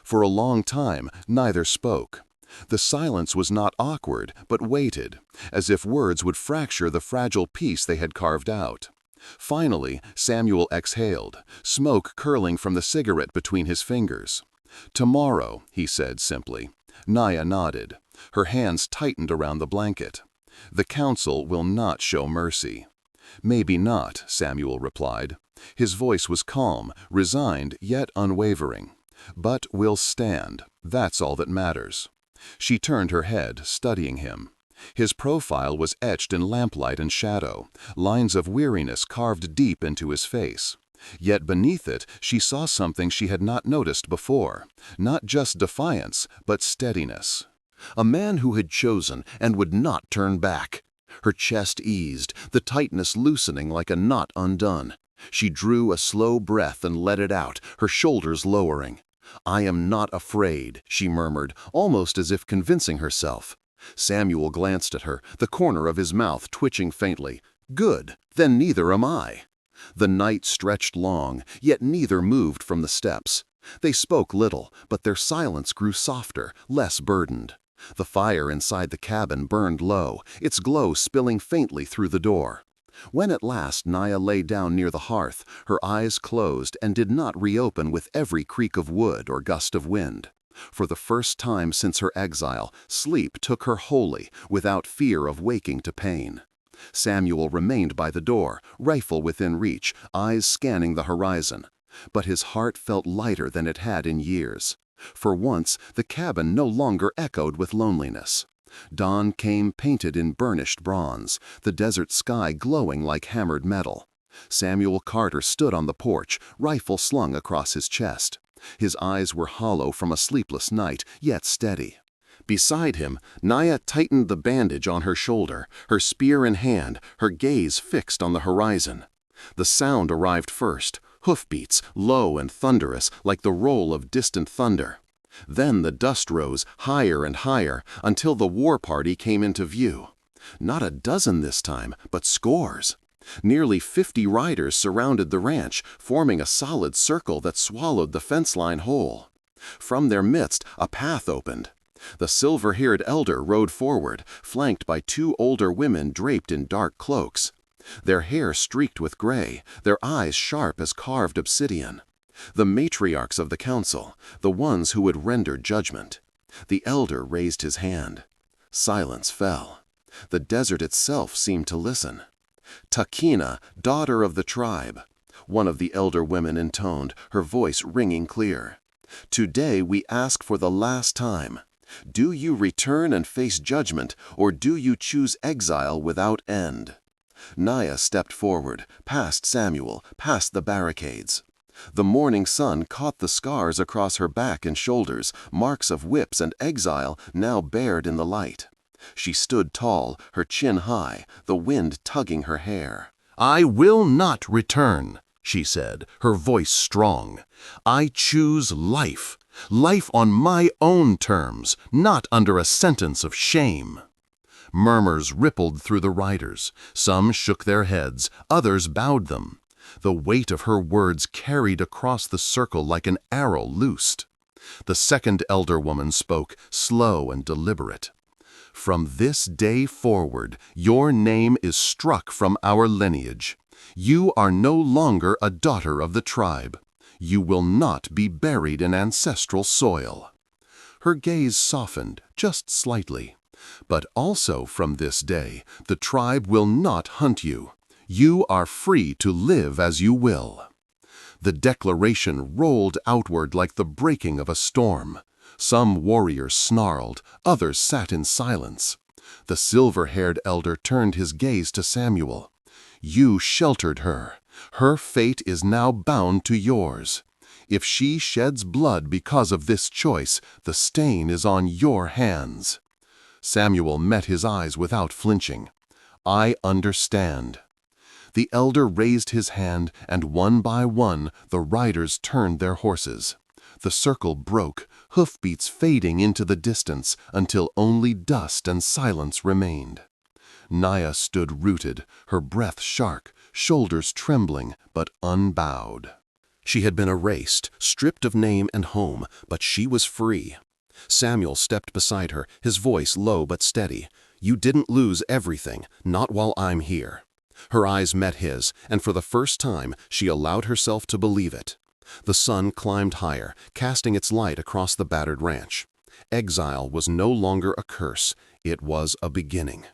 For a long time, neither spoke. The silence was not awkward, but weighted, as if words would fracture the fragile peace they had carved out. Finally, Samuel exhaled, smoke curling from the cigarette between his fingers. "Tomorrow," he said simply. Naya nodded. Her hands tightened around the blanket. "The council will not show mercy." "Maybe not," Samuel replied. His voice was calm, resigned, yet unwavering. "But we'll stand. That's all that matters." She turned her head, studying him. His profile was etched in lamplight and shadow, lines of weariness carved deep into his face. Yet beneath it, she saw something she had not noticed before, not just defiance, but steadiness. A man who had chosen and would not turn back. Her chest eased, the tightness loosening like a knot undone. She drew a slow breath and let it out, her shoulders lowering. "I am not afraid," she murmured, almost as if convincing herself. Samuel glanced at her, the corner of his mouth twitching faintly. "Good, then neither am I." The night stretched long, yet neither moved from the steps. They spoke little, but their silence grew softer, less burdened. The fire inside the cabin burned low, its glow spilling faintly through the door. When at last Naya lay down near the hearth, her eyes closed and did not reopen with every creak of wood or gust of wind. For the first time since her exile, sleep took her wholly, without fear of waking to pain. Samuel remained by the door, rifle within reach, eyes scanning the horizon. But his heart felt lighter than it had in years. For once, the cabin no longer echoed with loneliness. Dawn came painted in burnished bronze, the desert sky glowing like hammered metal. Samuel Carter stood on the porch, rifle slung across his chest. His eyes were hollow from a sleepless night, yet steady. Beside him, Naya tightened the bandage on her shoulder, her spear in hand, her gaze fixed on the horizon. The sound arrived first, hoofbeats, low and thunderous like the roll of distant thunder. Then the dust rose, higher and higher, until the war party came into view. Not a dozen this time, but scores. Nearly 50 riders surrounded the ranch, forming a solid circle that swallowed the fence line whole. From their midst, a path opened. The silver-haired elder rode forward, flanked by 2 older women draped in dark cloaks. Their hair streaked with gray, their eyes sharp as carved obsidian. The matriarchs of the council, the ones who would render judgment. The elder raised his hand. Silence fell. The desert itself seemed to listen. "Takina, daughter of the tribe," one of the elder women intoned, her voice ringing clear. "Today we ask for the last time. Do you return and face judgment, or do you choose exile without end?" Naya stepped forward, past Samuel, past the barricades. The morning sun caught the scars across her back and shoulders, marks of whips and exile now bared in the light. She stood tall, her chin high, the wind tugging her hair. "I will not return," she said, her voice strong. "I choose life. Life on my own terms, not under a sentence of shame." Murmurs rippled through the riders. Some shook their heads, others bowed them. The weight of her words carried across the circle like an arrow loosed. The second elder woman spoke, slow and deliberate. "From this day forward, your name is struck from our lineage. You are no longer a daughter of the tribe. You will not be buried in ancestral soil." Her gaze softened, just slightly. "But also from this day, the tribe will not hunt you. You are free to live as you will." The declaration rolled outward like the breaking of a storm. Some warriors snarled, others sat in silence. The silver-haired elder turned his gaze to Samuel. "You sheltered her. Her fate is now bound to yours. If she sheds blood because of this choice, the stain is on your hands." Samuel met his eyes without flinching. "I understand." The elder raised his hand, and one by one the riders turned their horses. The circle broke, hoofbeats fading into the distance until only dust and silence remained. Naya stood rooted, her breath sharp, shoulders trembling, but unbowed. She had been erased, stripped of name and home, but she was free. Samuel stepped beside her, his voice low but steady. "You didn't lose everything, not while I'm here." Her eyes met his, and for the first time she allowed herself to believe it. The sun climbed higher, casting its light across the battered ranch. Exile was no longer a curse, it was a beginning.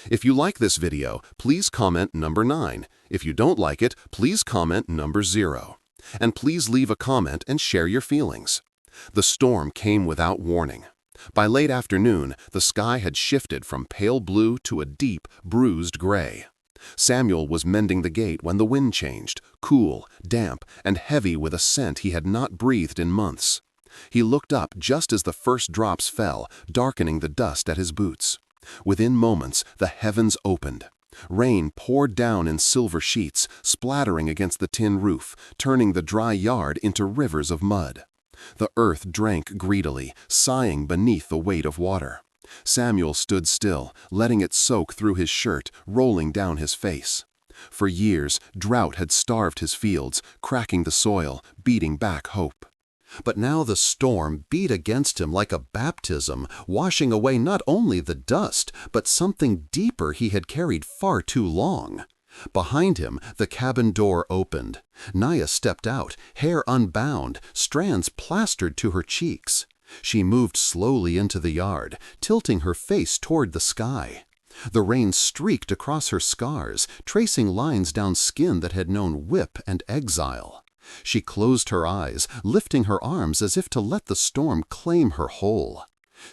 If you like this video, please comment number 9. If you don't like it, please comment number 0. And please leave a comment and share your feelings. The storm came without warning. By late afternoon, the sky had shifted from pale blue to a deep, bruised gray. Samuel was mending the gate when the wind changed, cool, damp, and heavy with a scent he had not breathed in months. He looked up just as the first drops fell, darkening the dust at his boots. Within moments, the heavens opened. Rain poured down in silver sheets, splattering against the tin roof, turning the dry yard into rivers of mud. The earth drank greedily, sighing beneath the weight of water. Samuel stood still, letting it soak through his shirt, rolling down his face. For years, drought had starved his fields, cracking the soil, beating back hope. But now the storm beat against him like a baptism, washing away not only the dust, but something deeper he had carried far too long. Behind him, the cabin door opened. Naya stepped out, hair unbound, strands plastered to her cheeks. She moved slowly into the yard, tilting her face toward the sky. The rain streaked across her scars, tracing lines down skin that had known whip and exile. She closed her eyes, lifting her arms as if to let the storm claim her whole.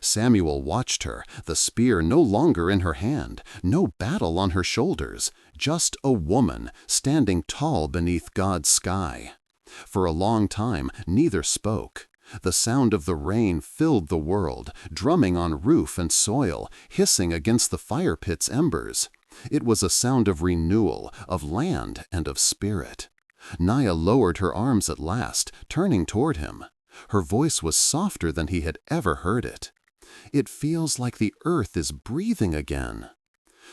Samuel watched her, the spear no longer in her hand, no battle on her shoulders, just a woman standing tall beneath God's sky. For a long time, neither spoke. The sound of the rain filled the world, drumming on roof and soil, hissing against the fire pit's embers. It was a sound of renewal, of land and of spirit. Naya lowered her arms at last, turning toward him. Her voice was softer than he had ever heard it. "It feels like the earth is breathing again."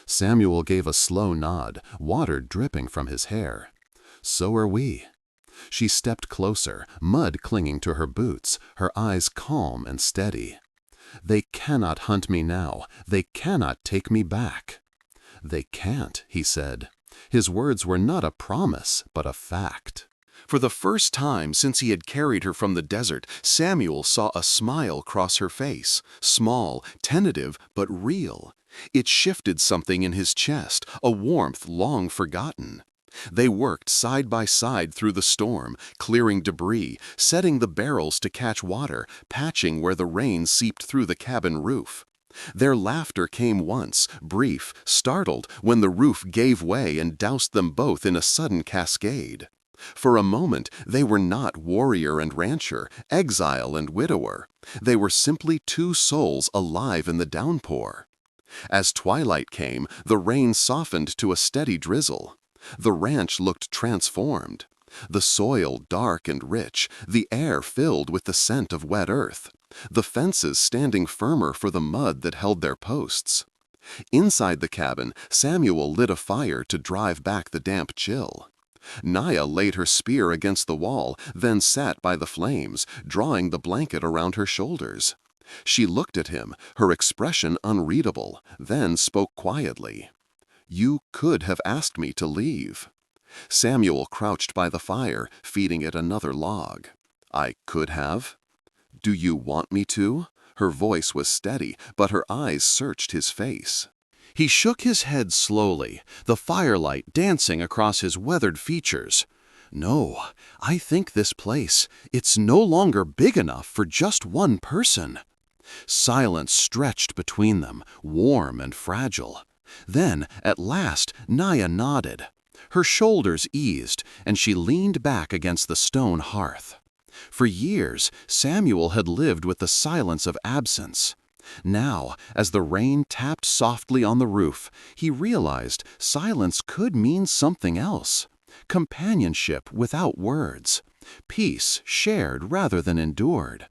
Samuel gave a slow nod, water dripping from his hair. "So are we." She stepped closer, mud clinging to her boots, her eyes calm and steady. "They cannot hunt me now. They cannot take me back." "They can't," he said. His words were not a promise, but a fact. For the first time since he had carried her from the desert, Samuel saw a smile cross her face, small, tentative, but real. It shifted something in his chest, a warmth long forgotten. They worked side by side through the storm, clearing debris, setting the barrels to catch water, patching where the rain seeped through the cabin roof. Their laughter came once, brief, startled, when the roof gave way and doused them both in a sudden cascade. For a moment, they were not warrior and rancher, exile and widower. They were simply two souls alive in the downpour. As twilight came, the rain softened to a steady drizzle. The ranch looked transformed. The soil dark and rich, the air filled with the scent of wet earth, the fences standing firmer for the mud that held their posts. Inside the cabin, Samuel lit a fire to drive back the damp chill. Naya laid her spear against the wall, then sat by the flames, drawing the blanket around her shoulders. She looked at him, her expression unreadable, then spoke quietly. "You could have asked me to leave." Samuel crouched by the fire, feeding it another log. "I could have? Do you want me to?" Her voice was steady, but her eyes searched his face. He shook his head slowly, the firelight dancing across his weathered features. "No, I think this place, it's no longer big enough for just one person." Silence stretched between them, warm and fragile. Then, at last, Naya nodded. Her shoulders eased, and she leaned back against the stone hearth. For years, Samuel had lived with the silence of absence. Now, as the rain tapped softly on the roof, he realized silence could mean something else. Companionship without words. Peace shared rather than endured.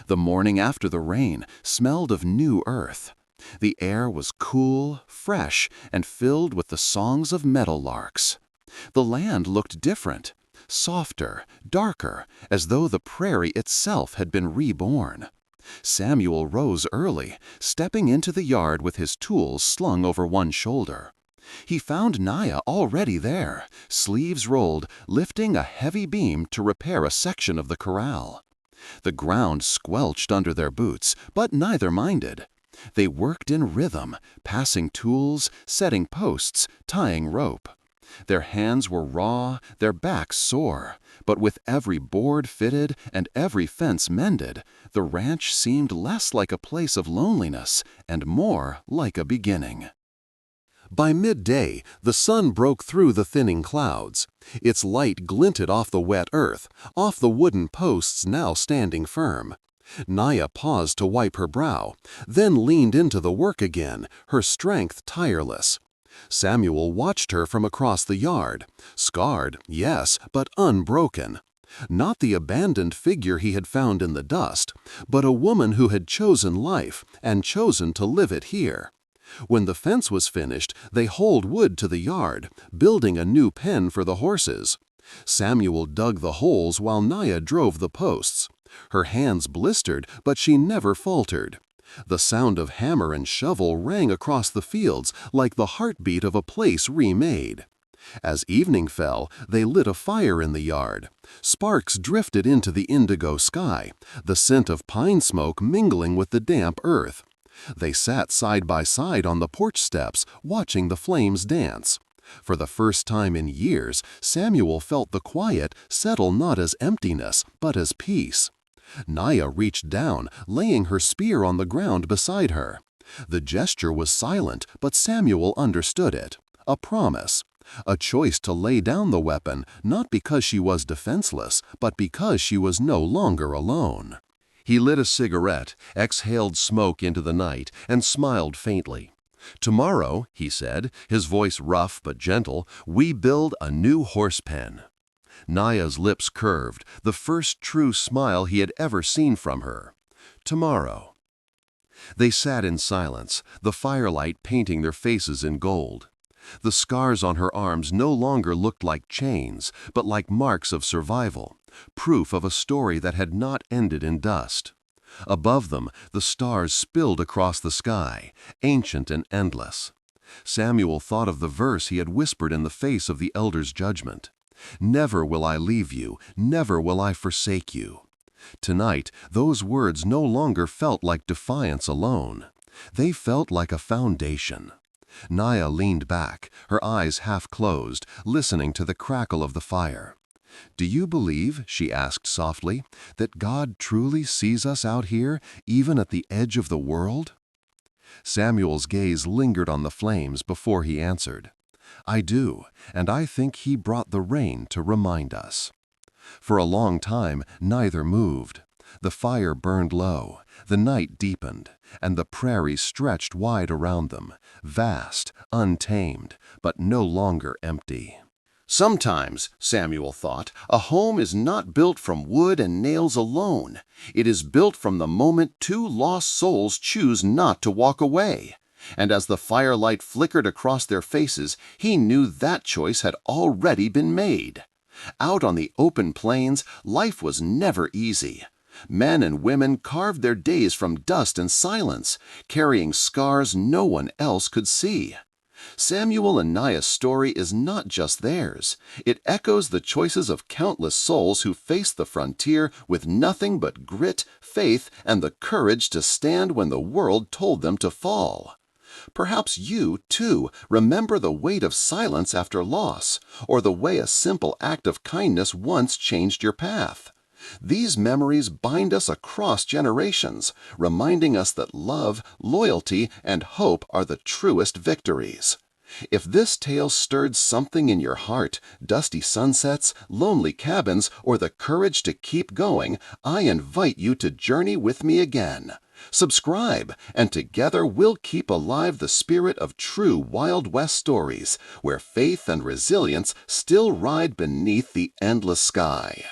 The morning after the rain smelled of new earth. The air was cool, fresh, and filled with the songs of meadowlarks. The land looked different, softer, darker, as though the prairie itself had been reborn. Samuel rose early, stepping into the yard with his tools slung over one shoulder. He found Naya already there, sleeves rolled, lifting a heavy beam to repair a section of the corral. The ground squelched under their boots, but neither minded. They worked in rhythm, passing tools, setting posts, tying rope. Their hands were raw, their backs sore, but with every board fitted and every fence mended, the ranch seemed less like a place of loneliness and more like a beginning. By midday, the sun broke through the thinning clouds. Its light glinted off the wet earth, off the wooden posts now standing firm. Naya paused to wipe her brow, then leaned into the work again, her strength tireless. Samuel watched her from across the yard, scarred, yes, but unbroken. Not the abandoned figure he had found in the dust, but a woman who had chosen life and chosen to live it here. When the fence was finished, they hauled wood to the yard, building a new pen for the horses. Samuel dug the holes while Naya drove the posts. Her hands blistered, but she never faltered. The sound of hammer and shovel rang across the fields like the heartbeat of a place remade. As evening fell, they lit a fire in the yard. Sparks drifted into the indigo sky, the scent of pine smoke mingling with the damp earth. They sat side by side on the porch steps, watching the flames dance. For the first time in years, Samuel felt the quiet settle not as emptiness, but as peace. Naya reached down, laying her spear on the ground beside her. The gesture was silent, but Samuel understood it. A promise. A choice to lay down the weapon, not because she was defenseless, but because she was no longer alone. He lit a cigarette, exhaled smoke into the night, and smiled faintly. "Tomorrow," he said, his voice rough but gentle, "we build a new horse pen." Naya's lips curved, the first true smile he had ever seen from her. "Tomorrow." They sat in silence, the firelight painting their faces in gold. The scars on her arms no longer looked like chains, but like marks of survival, proof of a story that had not ended in dust. Above them, the stars spilled across the sky, ancient and endless. Samuel thought of the verse he had whispered in the face of the elder's judgment. "Never will I leave you, never will I forsake you." Tonight, those words no longer felt like defiance alone. They felt like a foundation. Naya leaned back, her eyes half closed, listening to the crackle of the fire. "Do you believe," she asked softly, "that God truly sees us out here, even at the edge of the world?" Samuel's gaze lingered on the flames before he answered. "I do, and I think he brought the rain to remind us." For a long time, neither moved. The fire burned low, the night deepened, and the prairie stretched wide around them, vast, untamed, but no longer empty. Sometimes, Samuel thought, a home is not built from wood and nails alone. It is built from the moment two lost souls choose not to walk away. And as the firelight flickered across their faces, he knew that choice had already been made. Out on the open plains, life was never easy. Men and women carved their days from dust and silence, carrying scars no one else could see. Samuel and Naya's story is not just theirs. It echoes the choices of countless souls who faced the frontier with nothing but grit, faith, and the courage to stand when the world told them to fall. Perhaps you, too, remember the weight of silence after loss, or the way a simple act of kindness once changed your path. These memories bind us across generations, reminding us that love, loyalty, and hope are the truest victories. If this tale stirred something in your heart, dusty sunsets, lonely cabins, or the courage to keep going, I invite you to journey with me again. Subscribe, and together we'll keep alive the spirit of true Wild West stories, where faith and resilience still ride beneath the endless sky.